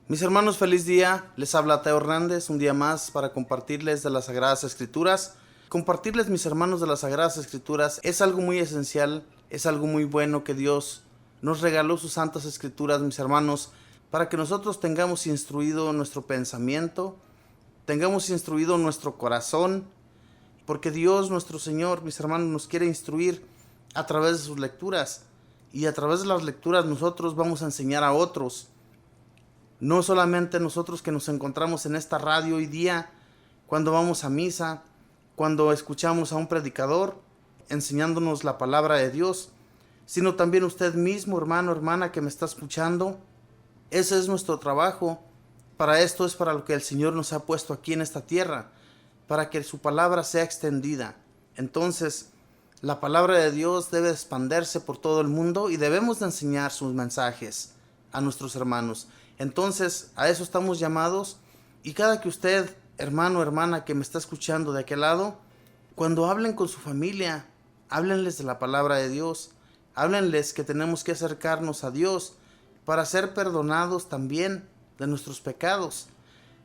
Mis hermanos, feliz día. Les habla Teo Hernández, un día más para compartirles de las Sagradas Escrituras. Compartirles, mis hermanos, de las Sagradas Escrituras es algo muy esencial, es algo muy bueno que Dios nos regaló sus santas Escrituras, mis hermanos, para que nosotros tengamos instruido nuestro pensamiento, tengamos instruido nuestro corazón, porque Dios, nuestro Señor, mis hermanos, nos quiere instruir a través de sus lecturas, y a través de las lecturas nosotros vamos a enseñar a otros. No solamente nosotros que nos encontramos en esta radio hoy día, cuando vamos a misa, cuando escuchamos a un predicador enseñándonos la palabra de Dios, sino también usted mismo, hermano, hermana, que me está escuchando. Ese es nuestro trabajo. Para esto es para lo que el Señor nos ha puesto aquí en esta tierra, para que su palabra sea extendida. Entonces, la palabra de Dios debe expandirse por todo el mundo y debemos de enseñar sus mensajes a nuestros hermanos. Entonces, a eso estamos llamados, y cada que usted, hermano, hermana, que me está escuchando de aquel lado, cuando hablen con su familia, háblenles de la palabra de Dios, háblenles que tenemos que acercarnos a Dios para ser perdonados también de nuestros pecados,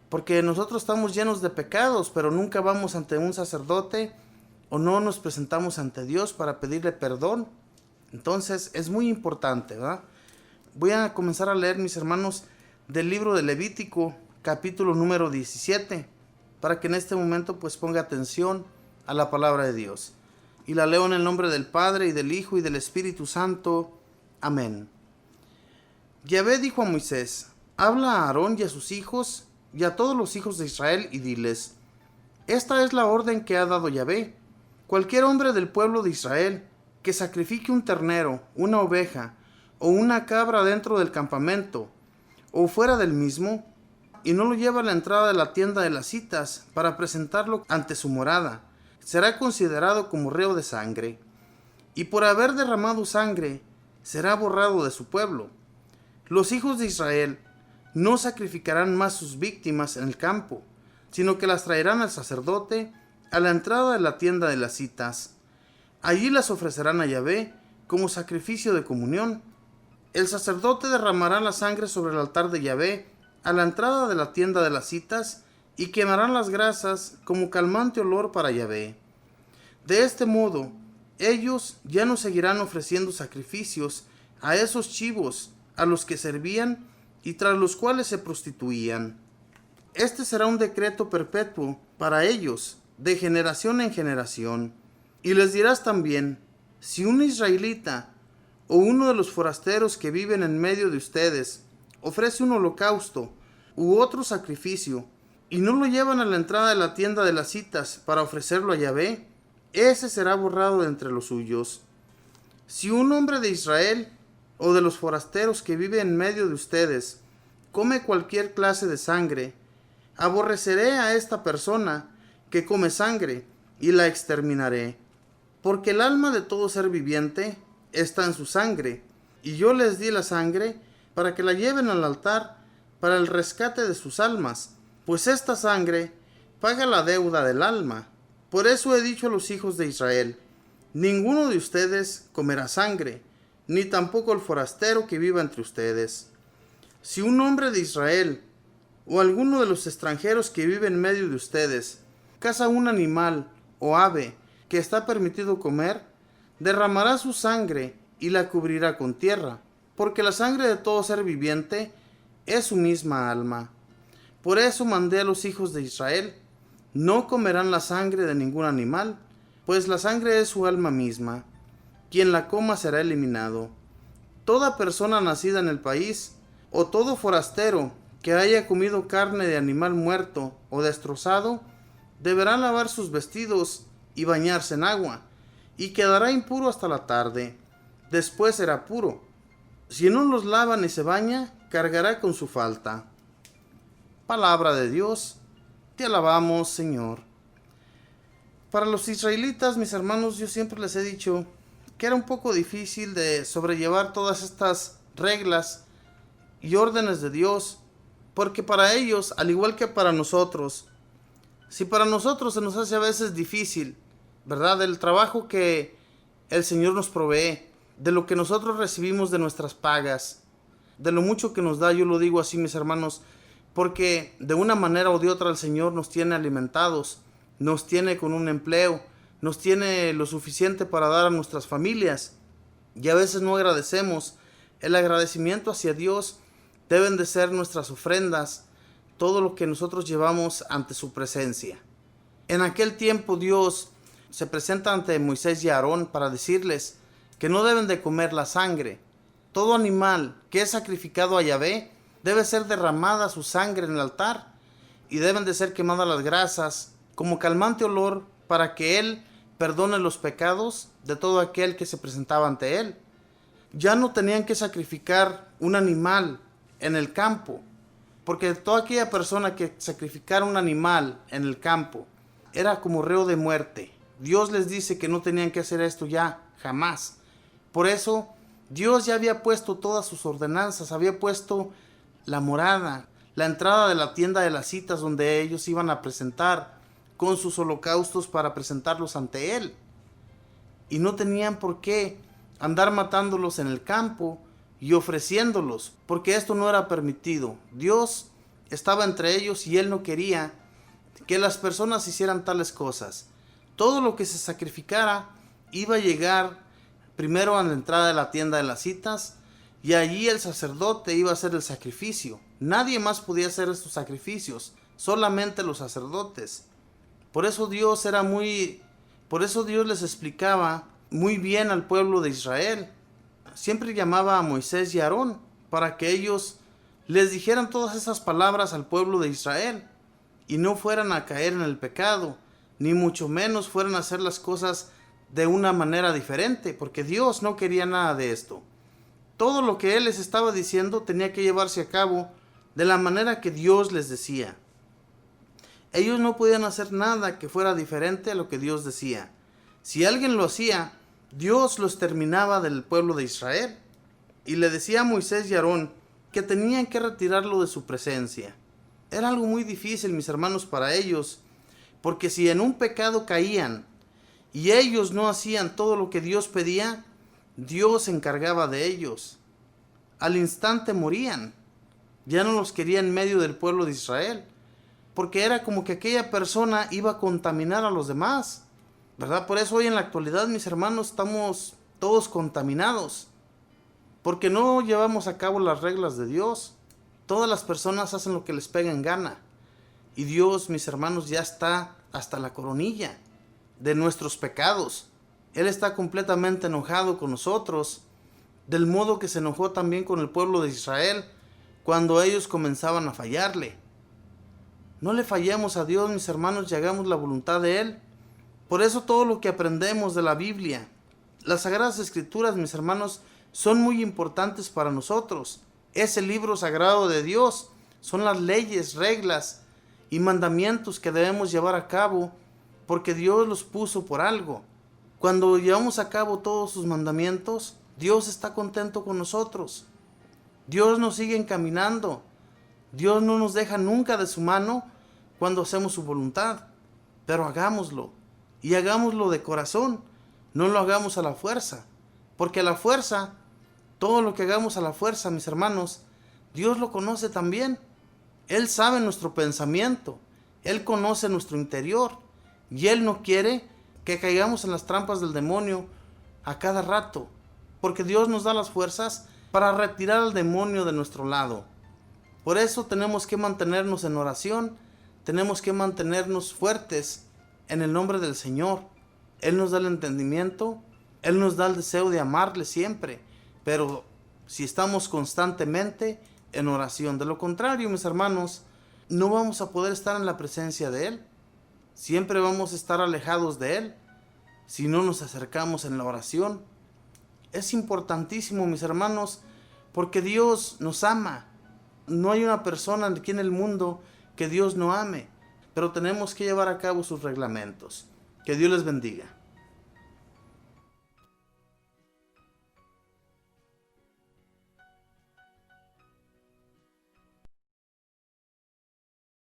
porque nosotros estamos llenos de pecados, pero nunca vamos ante un sacerdote o no nos presentamos ante Dios para pedirle perdón. Entonces, es muy importante, ¿verdad? Voy a comenzar a leer, mis hermanos, del libro de Levítico, capítulo número 17, para que en este momento pues ponga atención a la palabra de Dios. Y la leo en el nombre del Padre, y del Hijo, y del Espíritu Santo. Amén. Yahvé dijo a Moisés: habla a Aarón y a sus hijos, y a todos los hijos de Israel, y diles: esta es la orden que ha dado Yahvé. Cualquier hombre del pueblo de Israel que sacrifique un ternero, una oveja, o una cabra dentro del campamento, o fuera del mismo, y no lo lleva a la entrada de la tienda de las citas para presentarlo ante su morada, será considerado como reo de sangre, y por haber derramado sangre, será borrado de su pueblo. Los hijos de Israel no sacrificarán más sus víctimas en el campo, sino que las traerán al sacerdote a la entrada de la tienda de las citas. Allí las ofrecerán a Yahvé como sacrificio de comunión. El sacerdote derramará la sangre sobre el altar de Yahvé a la entrada de la tienda de las citas, y quemarán las grasas como calmante olor para Yahvé. De este modo, ellos ya no seguirán ofreciendo sacrificios a esos chivos a los que servían y tras los cuales se prostituían. Este será un decreto perpetuo para ellos, de generación en generación. Y les dirás también: si un israelita o uno de los forasteros que viven en medio de ustedes ofrece un holocausto u otro sacrificio, y no lo llevan a la entrada de la tienda de las citas para ofrecerlo a Yahvé, ese será borrado de entre los suyos. Si un hombre de Israel o de los forasteros que vive en medio de ustedes come cualquier clase de sangre, aborreceré a esta persona que come sangre y la exterminaré, porque el alma de todo ser viviente está en su sangre, y yo les di la sangre para que la lleven al altar para el rescate de sus almas, pues esta sangre paga la deuda del alma. Por eso he dicho a los hijos de Israel: ninguno de ustedes comerá sangre, ni tampoco el forastero que viva entre ustedes. Si un hombre de Israel o alguno de los extranjeros que vive en medio de ustedes caza un animal o ave que está permitido comer, derramará su sangre y la cubrirá con tierra, porque la sangre de todo ser viviente es su misma alma. Por eso mandé a los hijos de Israel: no comerán la sangre de ningún animal, pues la sangre es su alma misma. Quien la coma será eliminado. Toda persona nacida en el país, o todo forastero que haya comido carne de animal muerto o destrozado, deberá lavar sus vestidos y bañarse en agua, y quedará impuro hasta la tarde. Después será puro. Si no los lava ni se baña, cargará con su falta. Palabra de Dios, te alabamos, Señor. Para los israelitas, mis hermanos, yo siempre les he dicho que era un poco difícil de sobrellevar todas estas reglas y órdenes de Dios, porque para ellos, al igual que para nosotros, si para nosotros se nos hace a veces difícil, ¿verdad?, el trabajo que el Señor nos provee, de lo que nosotros recibimos de nuestras pagas, de lo mucho que nos da. Yo lo digo así, mis hermanos, porque de una manera o de otra el Señor nos tiene alimentados, nos tiene con un empleo, nos tiene lo suficiente para dar a nuestras familias, y a veces no agradecemos. El agradecimiento hacia Dios deben de ser nuestras ofrendas, todo lo que nosotros llevamos ante su presencia. En aquel tiempo Dios se presenta ante Moisés y Aarón para decirles que no deben de comer la sangre. Todo animal que es sacrificado a Yahvé debe ser derramada su sangre en el altar, y deben de ser quemadas las grasas como calmante olor para que Él perdone los pecados de todo aquel que se presentaba ante Él. Ya no tenían que sacrificar un animal en el campo, porque toda aquella persona que sacrificara un animal en el campo era como reo de muerte. Dios les dice que no tenían que hacer esto ya, jamás. Por eso, Dios ya había puesto todas sus ordenanzas, había puesto la morada, la entrada de la tienda de las citas donde ellos iban a presentar con sus holocaustos para presentarlos ante Él. Y no tenían por qué andar matándolos en el campo y ofreciéndolos, porque esto no era permitido. Dios estaba entre ellos y Él no quería que las personas hicieran tales cosas. Todo lo que se sacrificara iba a llegar primero a la entrada de la tienda de las citas, y allí el sacerdote iba a hacer el sacrificio. Nadie más podía hacer estos sacrificios, solamente los sacerdotes. Por eso Dios les explicaba muy bien al pueblo de Israel. Siempre llamaba a Moisés y a Aarón para que ellos les dijeran todas esas palabras al pueblo de Israel y no fueran a caer en el pecado, ni mucho menos fueran a hacer las cosas de una manera diferente, porque Dios no quería nada de esto. Todo lo que Él les estaba diciendo tenía que llevarse a cabo de la manera que Dios les decía. Ellos no podían hacer nada que fuera diferente a lo que Dios decía. Si alguien lo hacía, Dios los terminaba del pueblo de Israel. Y le decía a Moisés y Aarón que tenían que retirarlo de su presencia. Era algo muy difícil, mis hermanos, para ellos, porque si en un pecado caían y ellos no hacían todo lo que Dios pedía, Dios se encargaba de ellos. Al instante morían. Ya no los quería en medio del pueblo de Israel, porque era como que aquella persona iba a contaminar a los demás, ¿verdad? Por eso hoy en la actualidad, mis hermanos, estamos todos contaminados, porque no llevamos a cabo las reglas de Dios. Todas las personas hacen lo que les pega en gana, y Dios, mis hermanos, ya está hasta la coronilla de nuestros pecados. Él está completamente enojado con nosotros, del modo que se enojó también con el pueblo de Israel cuando ellos comenzaban a fallarle. No le fallemos a Dios, mis hermanos, y hagamos la voluntad de Él. Por eso todo lo que aprendemos de la Biblia, las Sagradas Escrituras, mis hermanos, son muy importantes para nosotros. Es el libro sagrado de Dios, son las leyes, reglas y mandamientos que debemos llevar a cabo, porque Dios los puso por algo. Cuando llevamos a cabo todos sus mandamientos, Dios está contento con nosotros. Dios nos sigue encaminando. Dios no nos deja nunca de su mano cuando hacemos su voluntad. Pero hagámoslo, y hagámoslo de corazón. No lo hagamos a la fuerza, porque a la fuerza, todo lo que hagamos a la fuerza, mis hermanos, Dios lo conoce también. Él sabe nuestro pensamiento, Él conoce nuestro interior, y Él no quiere que caigamos en las trampas del demonio a cada rato, porque Dios nos da las fuerzas para retirar al demonio de nuestro lado. Por eso tenemos que mantenernos en oración, tenemos que mantenernos fuertes en el nombre del Señor. Él nos da el entendimiento, Él nos da el deseo de amarle siempre, pero si estamos constantemente en oración. De lo contrario, mis hermanos, no vamos a poder estar en la presencia de Él. Siempre vamos a estar alejados de Él si no nos acercamos en la oración. Es importantísimo, mis hermanos, porque Dios nos ama. No hay una persona aquí en el mundo que Dios no ame, pero tenemos que llevar a cabo sus reglamentos. Que Dios les bendiga.